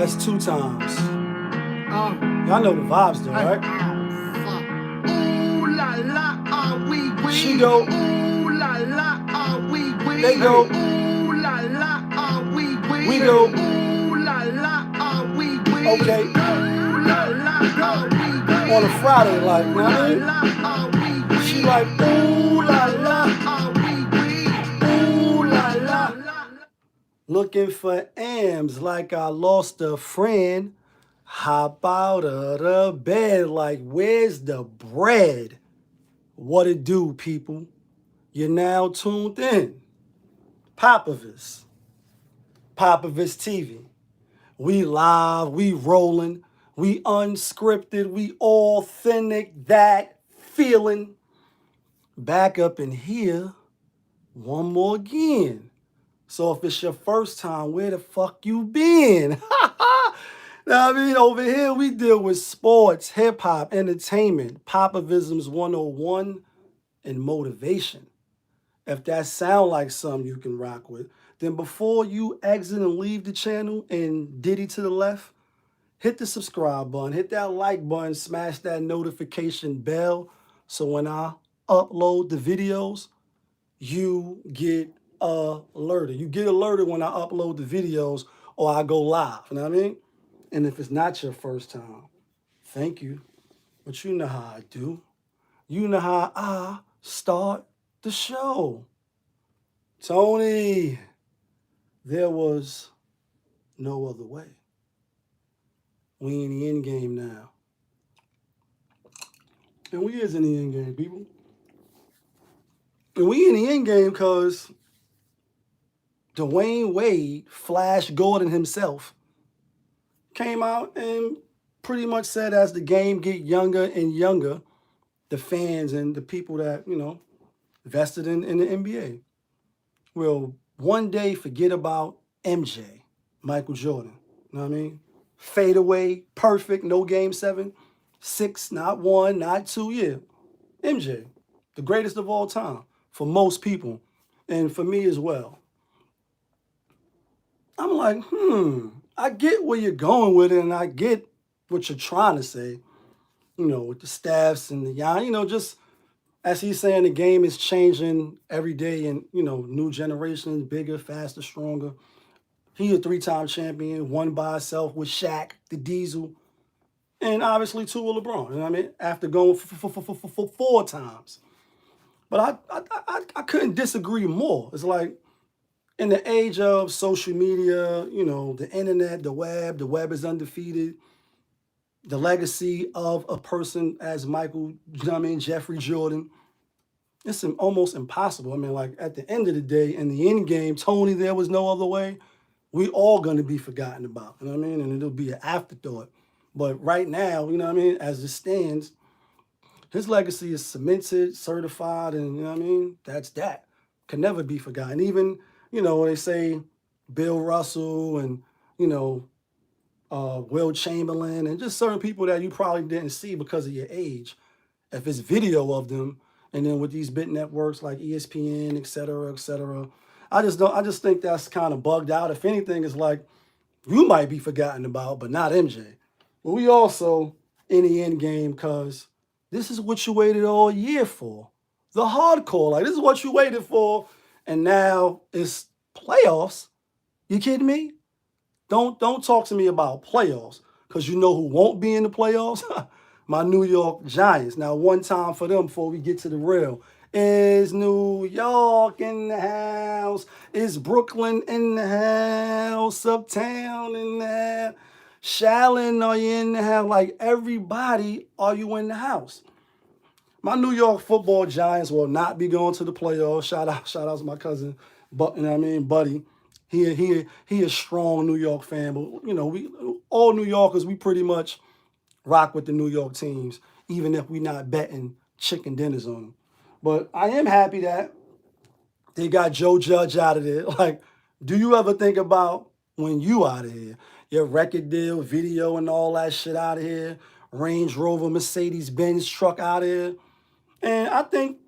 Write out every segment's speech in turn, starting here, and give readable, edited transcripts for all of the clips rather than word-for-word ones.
That's 2 times. Y'all know the vibes though, right? Ooh la la, are we weak? She go. Ooh la la, are we weak? They go. Ooh la la, are we weak? We go. Ooh la la, are we weak? Okay. Ooh la la, are we weak? On a Friday, like, you know what I mean? She like, ooh la la, are we weak? ooh la la. Looking for M's like I lost a friend. Hop out of the bed like, where's the bread? What it do, people? You're now tuned in. Popovich TV. We live, we rolling, we unscripted, we authentic, that feeling. Back up in here, one more again. So if it's your first time, where the fuck you been? Now, I mean, over here we deal with sports, hip-hop, entertainment, Popovisms 101, and motivation. If that sound like something you can rock with, then before you exit and leave the channel and diddy to the left, hit the subscribe button, hit that like button, smash that notification bell, so when I upload the videos, you get alerted. You get alerted when I upload the videos or I go live, you know what I mean? And if it's not your first time, thank you. But you know how I do. You know how I start the show. Tony, there was no other way. We in the end game now. And we is in the end game, people. And we in the end game because Dwayne Wade, Flash Gordon himself, came out and pretty much said as the game get younger and younger, the fans and the people that, you know, vested in the NBA will one day forget about MJ, Michael Jordan. You know what I mean? Fade away, perfect, no game 7, 6, not 1, not 2, yeah. MJ, the greatest of all time for most people and for me as well. I'm like, I get where you're going with it and I get what you're trying to say, you know, with the staffs and the young, you know, just as he's saying, the game is changing every day and, you know, new generations, bigger, faster, stronger. He a 3-time champion, won by himself with Shaq, the Diesel, and obviously 2 with LeBron. You know what I mean? After going for 4 times. But I couldn't disagree more. It's like in the age of social media, you know, the internet, the web is undefeated. The legacy of a person as Michael, you know what I mean, Jeffrey Jordan, it's almost impossible. I mean, like at the end of the day, in the end game, Tony, there was no other way. We all going to be forgotten about, you know what I mean? And it'll be an afterthought. But right now, you know what I mean, as it stands, his legacy is cemented, certified, and you know what I mean? That's that. Can never be forgotten. Even, you know, they say Bill Russell and, you know, Will Chamberlain and just certain people that you probably didn't see because of your age. If it's video of them, and then with these bit networks like ESPN, et cetera, I just think that's kind of bugged out. If anything, it's like you might be forgotten about, but not MJ. But we also in the end game because this is what you waited all year for. The hardcore, like this is what you waited for, and now it's playoffs. You kidding me? Don't talk to me about playoffs because you know who won't be in the playoffs? My New York Giants. Now, one time for them before we get to the real. Is New York in the house? Is Brooklyn in the house? Uptown in the house? Shallon, are you in the house? Like everybody, are you in the house? My New York football Giants will not be going to the playoffs. Shout out to my cousin, but you know what I mean, Buddy. He a strong New York fan, but you know, we all New Yorkers, we pretty much rock with the New York teams, even if we're not betting chicken dinners on them. But I am happy that they got Joe Judge out of there. Like, do you ever think about when you out of here? Your record deal, video, and all that shit out of here. Range Rover, Mercedes-Benz truck out of here. And I think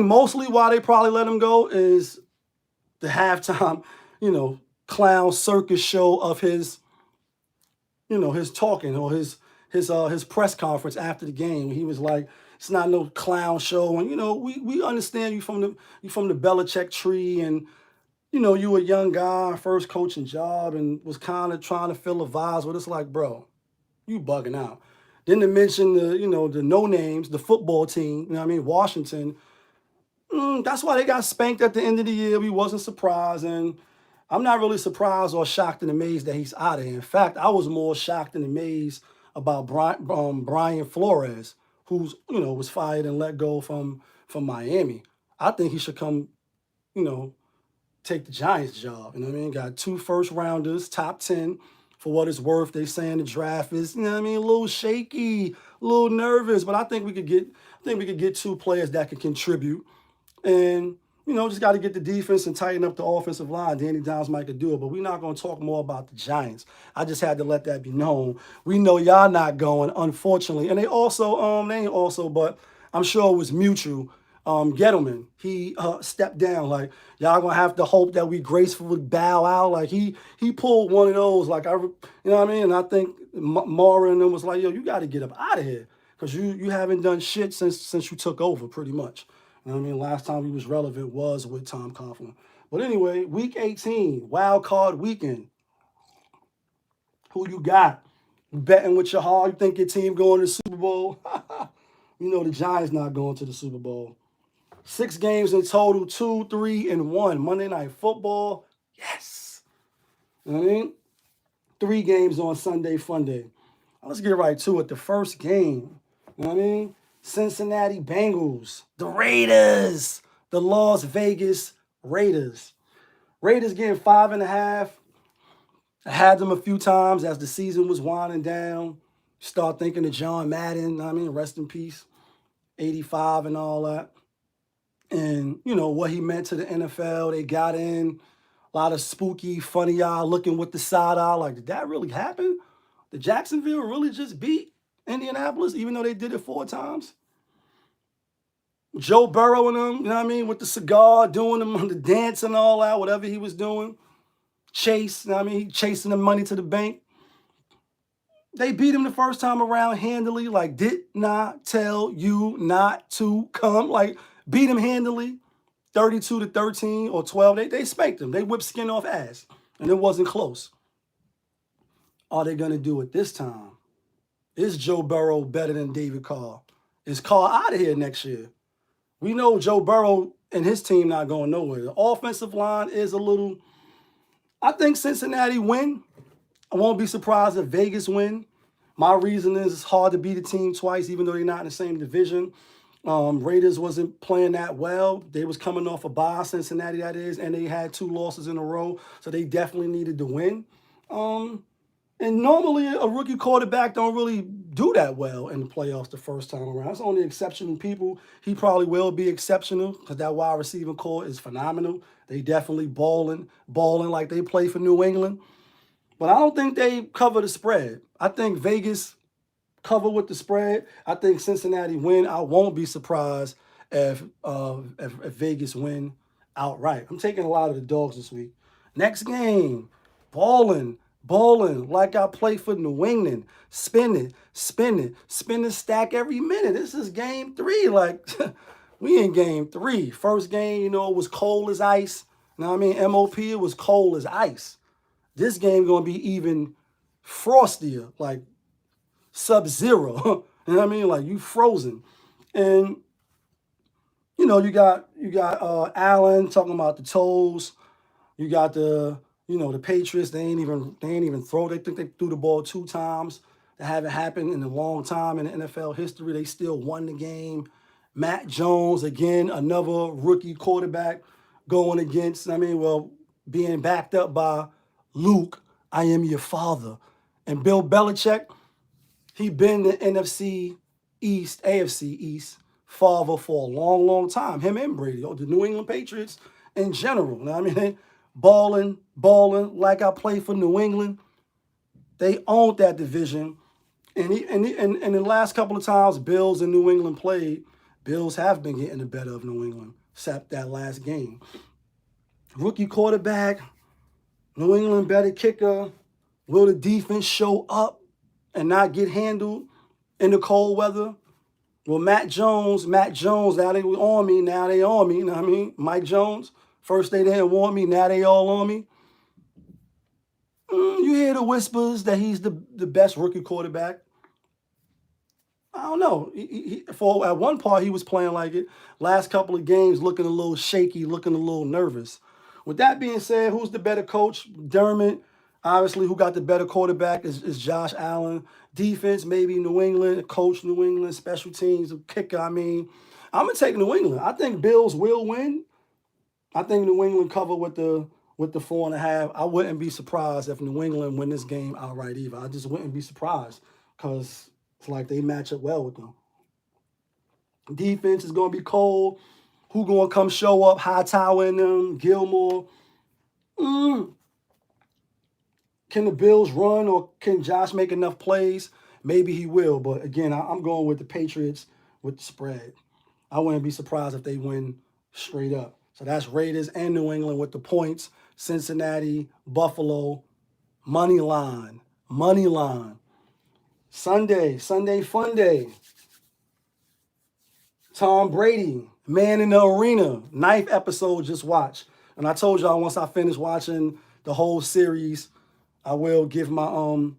mostly why they probably let him go is the halftime, you know, clown circus show of his his talking or his press conference after the game. He was like, it's not no clown show. And, we understand you from the Belichick tree, and, you a young guy, first coaching job, and was kind of trying to fill the vibes. But it's like, bro, you bugging out. Then to mention the no names, the football team, Washington. That's why they got spanked at the end of the year. We wasn't surprised, and I'm not really surprised or shocked and amazed that he's out of here. In fact, I was more shocked and amazed about Brian Flores, who's was fired and let go from Miami. I think he should come, take the Giants job. Got 2 first rounders, top 10 for what it's worth. They saying the draft is, a little shaky, a little nervous, but I think we could get 2 players that can contribute. And, just got to get the defense and tighten up the offensive line. Danny Downs might could do it, but we're not going to talk more about the Giants. I just had to let that be known. We know y'all not going, unfortunately. And they ain't also, but I'm sure it was mutual. Gettleman, he stepped down. Like, y'all going to have to hope that we gracefully bow out. Like, he pulled one of those, like, And I think Mara and them was like, yo, you got to get up out of here because you haven't done shit since you took over, pretty much. Last time he was relevant was with Tom Coughlin. But anyway, Week 18, wild card weekend. Who you got? You betting with your heart? You think your team going to the Super Bowl? The Giants not going to the Super Bowl. 6 games in total, 2, 3, and 1. Monday Night Football, yes. 3 games on Sunday Funday. Let's get right to it. The first game, Cincinnati Bengals, the Raiders, the Las Vegas Raiders. Raiders getting 5.5. I had them a few times as the season was winding down. Start thinking of John Madden, rest in peace, 85 and all that. And, what he meant to the NFL. They got in, a lot of spooky, funny eye looking with the side eye. Like, did that really happen? Did Jacksonville really just beat Indianapolis, even though they did it 4 times? Joe Burrow and them, with the cigar, doing the dance and all that, whatever he was doing. Chase, he chasing the money to the bank. They beat him the first time around handily, like, did not tell you not to come. Like, beat him handily, 32-13 or 12. They spanked him. They whipped skin off ass, and it wasn't close. Are they going to do it this time? Is Joe Burrow better than David Carr? Is Carr out of here next year? We know Joe Burrow and his team not going nowhere. The offensive line is a little... I think Cincinnati win. I won't be surprised if Vegas win. My reason is it's hard to beat a team twice, even though they're not in the same division. Raiders wasn't playing that well. They was coming off a bye, Cincinnati that is, and they had 2 losses in a row, so they definitely needed to win. And normally a rookie quarterback don't really do that well in the playoffs the first time around. It's only exceptional people. He probably will be exceptional because that wide receiving core is phenomenal. They definitely balling like they play for New England. But I don't think they cover the spread. I think Vegas cover with the spread. I think Cincinnati win. I won't be surprised if Vegas win outright. I'm taking a lot of the dogs this week. Next game, balling like I play for New England. Spin the stack every minute. This is game 3. Like, we in game 3. First game, it was cold as ice. MOP, it was cold as ice. This game going to be even frostier, like sub-zero. Like you frozen. And, you got Allen talking about the toes. You got the Patriots, they ain't even throw. They think they threw the ball 2 times. That haven't happened in a long time in the NFL history. They still won the game. Matt Jones, again, another rookie quarterback going against, being backed up by Luke, I am your father. And Bill Belichick, he been the NFC East, AFC East father for a long, long time. Him and Brady, the New England Patriots in general. Balling like I play for New England. They owned that division. And the last couple of times Bills and New England played, Bills have been getting the better of New England, except that last game. Rookie quarterback, New England better kicker. Will the defense show up and not get handled in the cold weather. Well, Matt Jones, now they on me, now they on me, you know what I mean? Mike Jones, first they didn't want me, now they all on me. You hear the whispers that he's the best rookie quarterback. I don't know. For at one part, he was playing like it. Last couple of games, looking a little shaky, looking a little nervous. With that being said, who's the better coach? Dermott. Obviously, who got the better quarterback is Josh Allen. Defense, maybe New England. Coach, New England. Special teams, kicker. I mean, I'm gonna take New England. I think Bills will win. I think New England cover with the 4.5. I wouldn't be surprised if New England win this game outright either. I just wouldn't be surprised because it's like they match up well with them. Defense is gonna be cold. Who gonna come show up? Hightower in them, Gilmore. Can the Bills run or can Josh make enough plays? Maybe he will, but again, I'm going with the Patriots with the spread. I wouldn't be surprised if they win straight up. So that's Raiders and New England with the points. Cincinnati, Buffalo, money line. Sunday fun day. Tom Brady, man in the arena. 9th episode just watched. And I told y'all once I finish watching the whole series, I will give my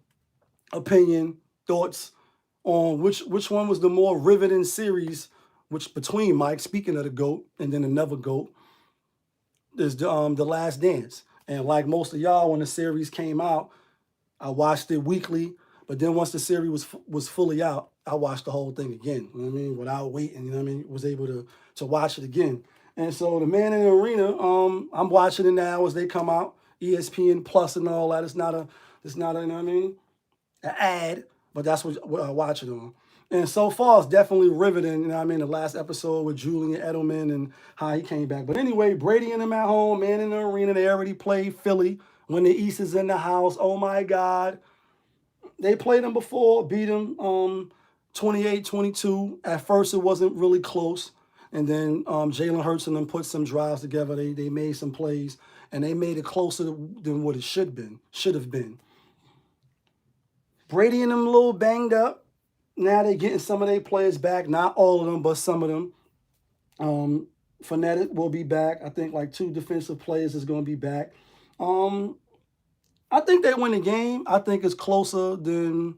opinion, thoughts on which one was the more riveting series, which between Mike, speaking of the GOAT, and then another GOAT, is the Last Dance. And like most of y'all, when the series came out, I watched it weekly. But then once the series was fully out, I watched the whole thing again. You know what I mean? Without waiting, you know what I mean? Was able to watch it again. And so the Man in the Arena, I'm watching it now as they come out. ESPN Plus and all that. It's not a, you know what I mean? An ad, but that's what I watch it on. And so far, it's definitely riveting. You know what I mean? The last episode with Julian Edelman and how he came back. But anyway, Brady and them at home, Man in the Arena. They already played Philly when the East is in the house. Oh, my God. They played them before, beat them 28-22. At first, it wasn't really close. And then Jalen Hurts and them put some drives together. They made some plays, and they made it closer than what it should have been. Brady and them a little banged up. Now they're getting some of their players back. Not all of them, but some of them. Fournette will be back. I think like 2 defensive players is going to be back. I think they win the game. I think it's closer than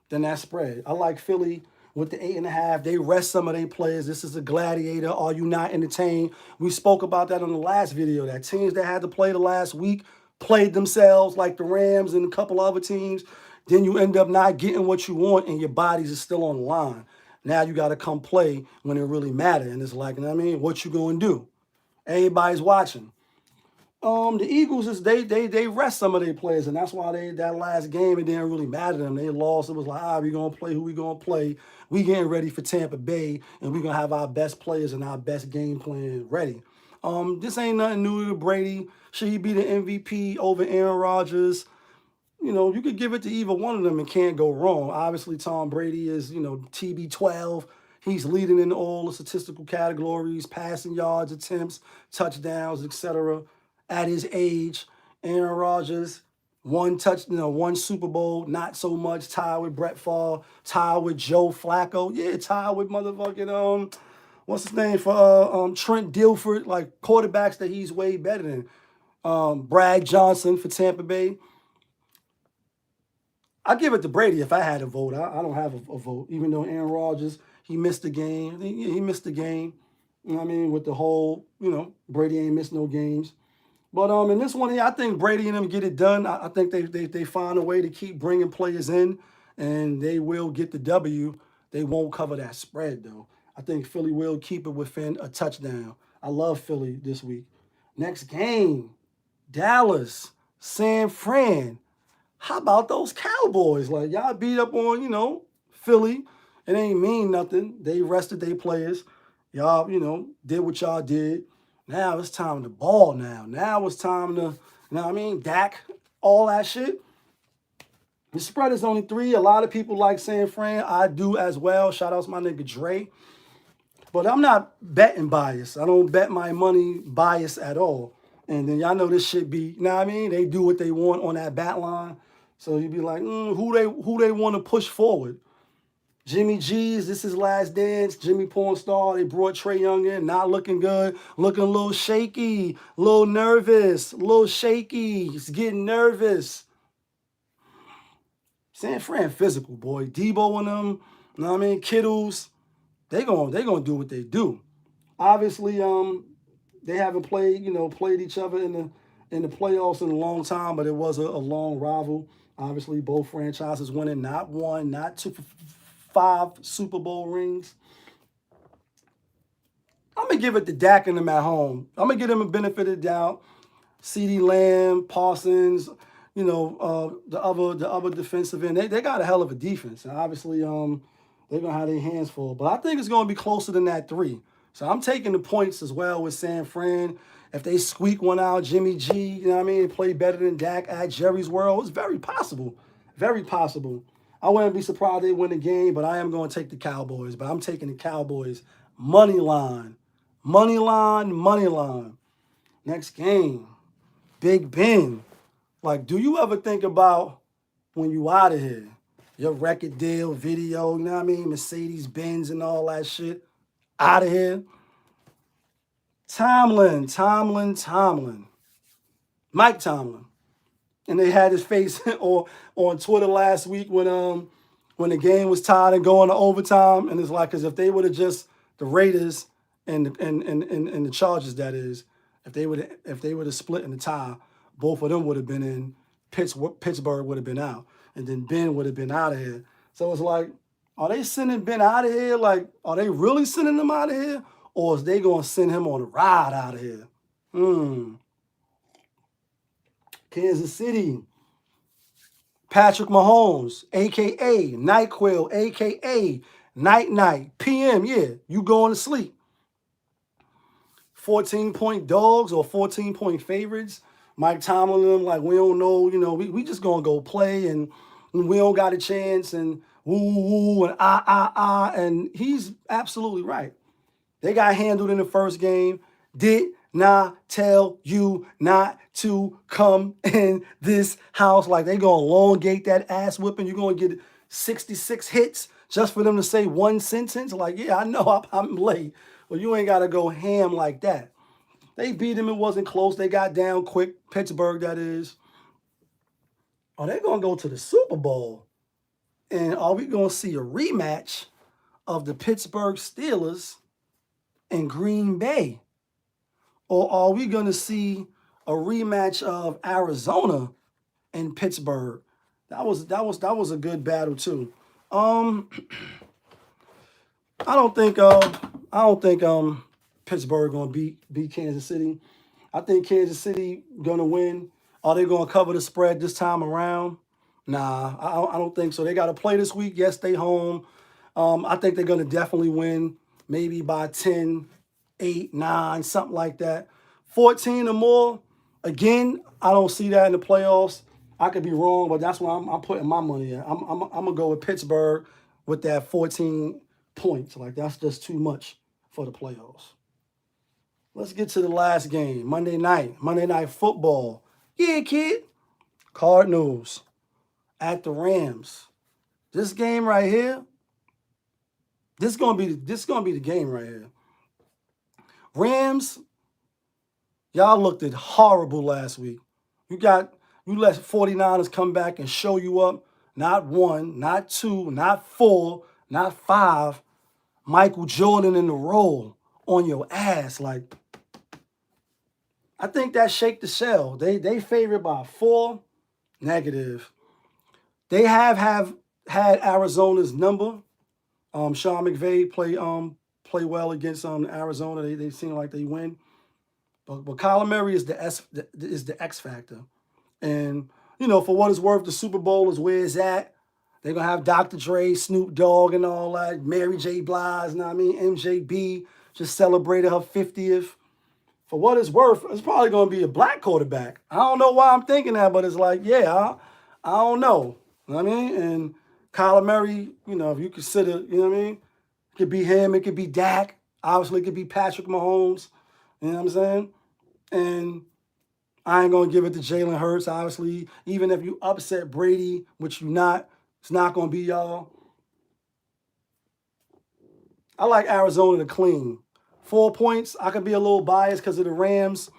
that spread. I like Philly with the 8.5. They rest some of their players. This is a gladiator. Are you not entertained? We spoke about that on the last video. That teams that had to play the last week played themselves, like the Rams and a couple other teams. Then you end up not getting what you want, and your bodies are still on the line. Now you got to come play when it really matters. And it's like, you know what I mean? What you going to do? Everybody's watching. The Eagles they rest some of their players, and that's why that last game it didn't really matter to them. They lost. It was like, we gonna play who we gonna play. We getting ready for Tampa Bay, and we gonna have our best players and our best game plan ready. This ain't nothing new to Brady. Should he be the MVP over Aaron Rodgers? You know, you could give it to either one of them and can't go wrong. Obviously, Tom Brady is, TB12. He's leading in all the statistical categories, passing yards, attempts, touchdowns, etc. At his age, Aaron Rodgers, one Super Bowl, not so much. Tied with Brett Favre, tied with Joe Flacco. Yeah, tied with motherfucking what's his name for Trent Dilfer. Like quarterbacks that he's way better than. Brad Johnson for Tampa Bay. I give it to Brady if I had a vote. I don't have a vote, even though Aaron Rodgers he missed the game. He missed the game. You know what I mean? With the whole, Brady ain't missed no games. But in this one here, I think Brady and them get it done. I think they find a way to keep bringing players in, and they will get the W. They won't cover that spread, though. I think Philly will keep it within a touchdown. I love Philly this week. Next game, Dallas, San Fran. How about those Cowboys? Like, y'all beat up on, Philly. It ain't mean nothing. They rested their players. Y'all, did what y'all did. Now it's time to ball now. Now it's time to, Dak, all that shit. The spread is only 3. A lot of people like San Fran. I do as well. Shout out to my nigga Dre. But I'm not betting biased. I don't bet my money biased at all. And then y'all know this shit be, they do what they want on that bat line. So you'd be like, who they want to push forward? Jimmy G's, this is last dance. Jimmy Pornstar, they brought Trae Young in, not looking good, looking a little shaky, a little nervous, a little shaky. He's getting nervous. San Fran physical, boy. Debo and them, you know what I mean? Kittles, they gonna do what they do. Obviously, they haven't played each other in the playoffs in a long time, but it was a long rival. Obviously, both franchises winning not one, not two, 5 Super Bowl rings. I'm gonna give it to Dak and them at home. I'm gonna give them a benefit of the doubt. CeeDee Lamb, Parsons, the other defensive end. They got a hell of a defense, and obviously they're gonna have their hands full. But I think it's gonna be closer than that 3. So I'm taking the points as well with San Fran. If they squeak one out, Jimmy G, you know what I mean, play better than Dak at Jerry's World, it's very possible. Very possible. I wouldn't be surprised they win the game, but I am going to take the Cowboys. But I'm taking the Cowboys money line. Money line, money line. Next game, Big Ben. Like, do you ever think about when you out of here? Your record deal, video, you know what I mean? Mercedes-Benz and all that shit. Out of here. Tomlin. Mike Tomlin. And they had his face on Twitter last week when the game was tied and going to overtime. And it's like as if they would have just the Raiders and the Chargers, that is, if they would have split in the tie, both of them would have been in. Pittsburgh would have been out, and then Ben would have been out of here. So it's like, are they sending Ben out of here? Like, are they really sending him out of here, or is they gonna send him on a ride out of here? Kansas City. Patrick Mahomes, a.k.a. NyQuil, a.k.a. Night, PM, yeah, you going to sleep. 14-point dogs or 14-point favorites. Mike Tomlin and them, like, we don't know, we just going to go play, and we don't got a chance, and woo, and and he's absolutely right. They got handled in the first game. Did not tell you not to come in this house. Like, they going to elongate that ass whipping. You're going to get 66 hits just for them to say one sentence. Like, yeah, I know I'm late. Well, you ain't got to go ham like that. They beat him. It wasn't close. They got down quick. Pittsburgh, that is. Oh, they're going to go to the Super Bowl. And are we going to see a rematch of the Pittsburgh Steelers and Green Bay? Or are we going to see a rematch of Arizona and Pittsburgh? That was a good battle too. I don't think Pittsburgh gonna beat Kansas City. I think Kansas City gonna win. Are they gonna cover the spread this time around? Nah, I don't think so. They got to play this week. Yes, they home. I think they're gonna definitely win, maybe by 10, 8, 9, something like that. 14 or more. Again, I don't see that in the playoffs. I could be wrong, but that's why I'm putting my money in. I'm gonna go with Pittsburgh with that 14 points. Like, that's just too much for the playoffs. Let's get to the last game. Monday night football. Yeah, kid. Cardinals at the Rams. This game right here. This gonna be the game right here. Rams. Y'all looked at horrible last week. You let 49ers come back and show you up. Not 1, not 2, not 4, not 5. Michael Jordan in the role on your ass. Like, I think that shake the shell. They favored by 4. Negative. They have had Arizona's number. Sean McVay play well against Arizona. They seem like they win. But Kyler Murray is the X factor. And, for what it's worth, the Super Bowl is where it's at. They're going to have Dr. Dre, Snoop Dogg, and all that. Mary J. Blige, you know what I mean? MJB just celebrated her 50th. For what it's worth, it's probably going to be a black quarterback. I don't know why I'm thinking that, but it's like, yeah, I don't know. You know what I mean? And Kyler Murray, if you consider, you know what I mean? It could be him. It could be Dak. Obviously, it could be Patrick Mahomes. You know what I'm saying? And I ain't going to give it to Jalen Hurts, obviously. Even if you upset Brady, which you not, it's not going to be y'all. I like Arizona to clean. 4 points. I could be a little biased because of the Rams.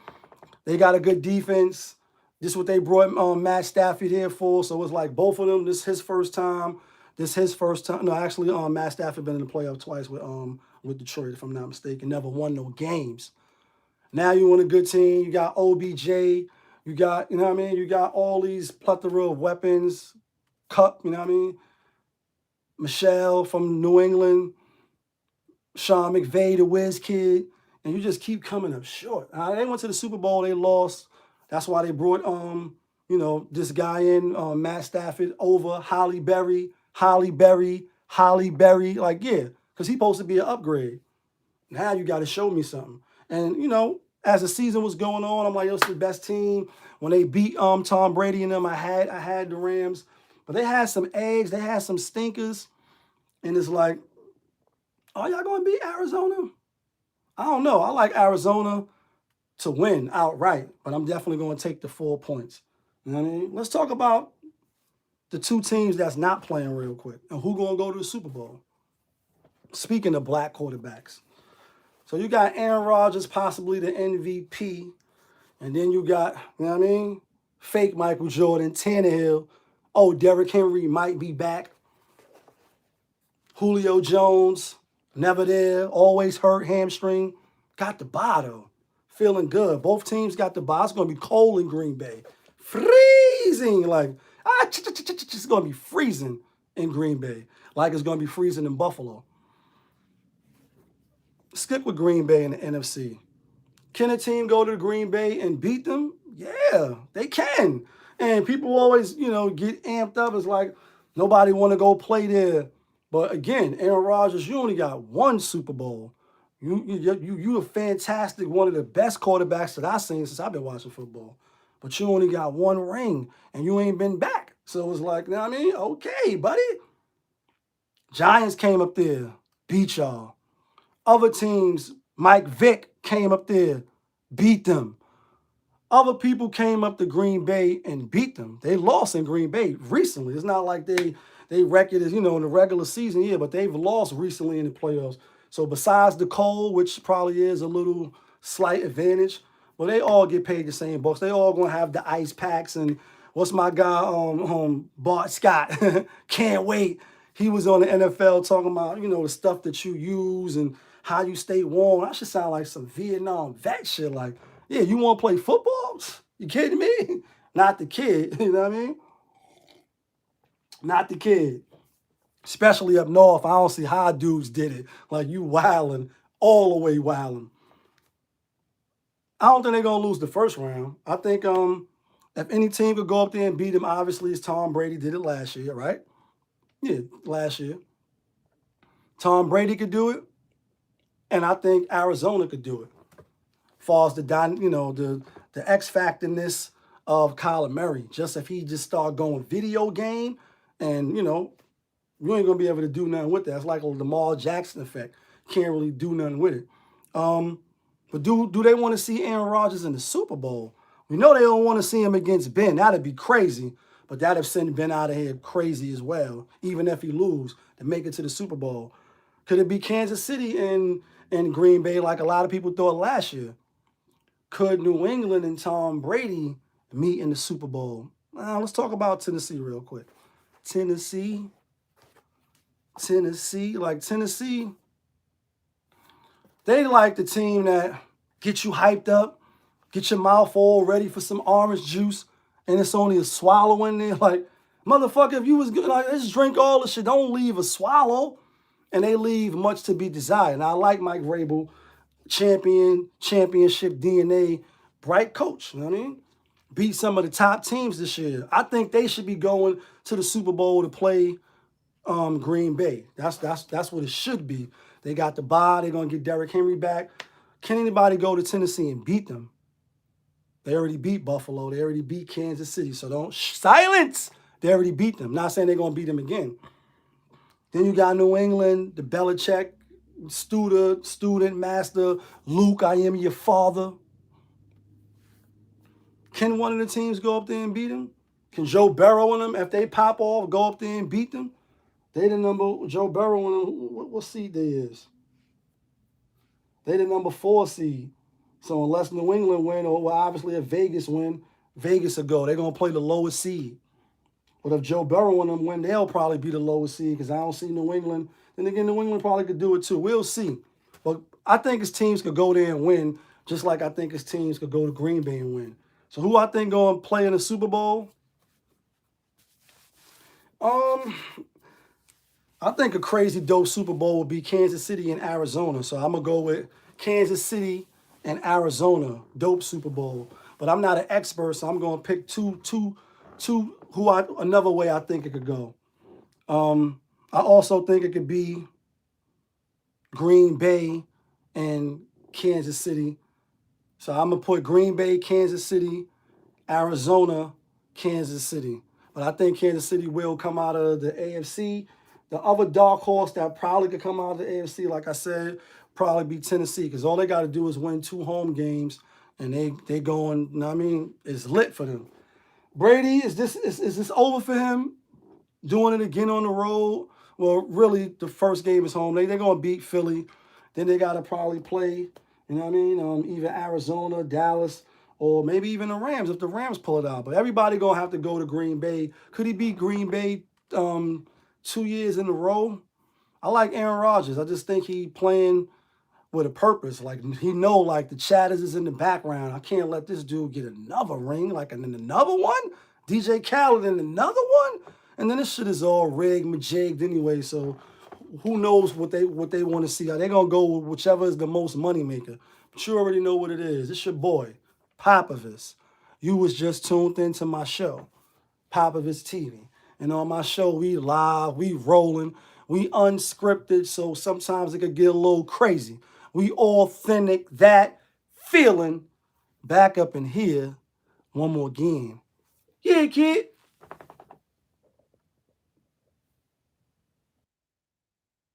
They got a good defense. This is what they brought Matt Stafford here for. So it's like both of them. This is his first time. This is his first time. No, actually, Matt Stafford been in the playoff twice with Detroit, if I'm not mistaken. Never won no games. Now you on a good team. You got OBJ. You got, you know what I mean? You got all these plethora of weapons. Cup, you know what I mean? Micheal from New England. Sean McVay, the whiz kid. And you just keep coming up short. They went to the Super Bowl. They lost. That's why they brought, this guy in, Matt Stafford over Holly Berry. Like, yeah, because he's supposed to be an upgrade. Now you got to show me something. And, as the season was going on, I'm like, it's the best team. When they beat Tom Brady and them, I had the Rams. But they had some eggs. They had some stinkers. And it's like, are y'all going to beat Arizona? I don't know. I like Arizona to win outright, but I'm definitely going to take the 4 points. You know what I mean? Let's talk about the two teams that's not playing real quick and who going to go to the Super Bowl. Speaking of black quarterbacks. So you got Aaron Rodgers, possibly the MVP. And then you got, you know what I mean? Fake Michael Jordan, Tannehill. Oh, Derrick Henry might be back. Julio Jones, never there, always hurt, hamstring. Got the bye, though. Feeling good. Both teams got the bye. It's going to be cold in Green Bay. Freezing. Like, it's going to be freezing in Green Bay. Like it's going to be freezing in Buffalo. Stick with Green Bay in the NFC. Can a team go to Green Bay and beat them? Yeah, they can. And people always, get amped up. It's like nobody want to go play there. But again, Aaron Rodgers, you only got one Super Bowl. You a fantastic, one of the best quarterbacks that I've seen since I've been watching football. But you only got one ring, and you ain't been back. So it's like, you know what I mean? Okay, buddy. Giants came up there, beat y'all. Other teams, Mike Vick came up there, beat them. Other people came up to Green Bay and beat them. They lost in Green Bay recently. It's not like they record is, in the regular season, yeah, but they've lost recently in the playoffs. So besides the cold, which probably is a little slight advantage, well, they all get paid the same bucks. They all gonna have the ice packs and what's my guy, Bart Scott? Can't wait. He was on the NFL talking about, the stuff that you use and how you stay warm. That should sound like some Vietnam vet shit. Like, yeah, you want to play football? You kidding me? Not the kid, you know what I mean? Not the kid. Especially up north, I don't see how dudes did it. Like, you wilding, all the way wilding. I don't think they're going to lose the first round. I think if any team could go up there and beat them, obviously it's Tom Brady did it last year, right? Yeah, last year. Tom Brady could do it, and I think Arizona could do it. As far as the X factorness of Kyler Murray, just if he just start going video game, and you ain't gonna be able to do nothing with that. It's like a Lamar Jackson effect. Can't really do nothing with it. But do they want to see Aaron Rodgers in the Super Bowl? We know they don't want to see him against Ben. That'd be crazy. But that'd send Ben out of here crazy as well, even if he lose to make it to the Super Bowl. Could it be Kansas City and Green Bay like a lot of people thought last year? Could New England and Tom Brady meet in the Super Bowl? Let's talk about Tennessee real quick. Tennessee, they like the team that get you hyped up, get your mouth all ready for some orange juice, and it's only a swallow in there. Like, motherfucker, if you was good, like, let's drink all the shit. Don't leave a swallow. And they leave much to be desired. And I like Mike Vrabel, championship DNA, bright coach. You know what I mean? Beat some of the top teams this year. I think they should be going to the Super Bowl to play Green Bay. That's what it should be. They got the bye. They're going to get Derrick Henry back. Can anybody go to Tennessee and beat them? They already beat Buffalo. They already beat Kansas City. So don't silence. They already beat them. Not saying they're going to beat them again. Then you got New England, the Belichick, student, master, Luke, I am your father. Can one of the teams go up there and beat them? Can Joe Burrow and them, if they pop off, go up there and beat them? They the number, Joe Burrow and them, what seed they is? They the number 4 seed. So unless New England win, or well, obviously if Vegas win, Vegas will go. They're going to play the lowest seed. But if Joe Burrow and them win, they'll probably be the lowest seed because I don't see New England. Then again, New England probably could do it too. We'll see. But I think his teams could go there and win, just like I think his teams could go to Green Bay and win. So who I think going to play in the Super Bowl? I think a crazy dope Super Bowl would be Kansas City and Arizona. So I'm going to go with Kansas City and Arizona, dope Super Bowl. But I'm not an expert, so I'm going to pick another way I think it could go. I also think it could be Green Bay and Kansas City. So I'm going to put Green Bay, Kansas City, Arizona, Kansas City. But I think Kansas City will come out of the AFC. The other dark horse that probably could come out of the AFC, like I said, probably be Tennessee, because all they got to do is win 2 home games, and they going, you know what I mean, it's lit for them. Brady, is this over for him? Doing it again on the road? Well, really, the first game is home. They're going to beat Philly. Then they got to probably play, you know what I mean, either Arizona, Dallas, or maybe even the Rams if the Rams pull it out. But everybody going to have to go to Green Bay. Could he beat Green Bay 2 years in a row? I like Aaron Rodgers. I just think he playing with a purpose. Like, he know, like, the chatters is in the background. I can't let this dude get another ring, like, and then another one? DJ Khaled and another one? And then this shit is all rigged, majigged anyway, so who knows what they want to see. They're going to go with whichever is the most money maker. But you already know what it is. It's your boy, Popovich. You was just tuned into my show, Popovich TV. And on my show, we live, we rolling, we unscripted, so sometimes it could get a little crazy. We authentic, that feeling, back up in here one more again. Yeah, kid.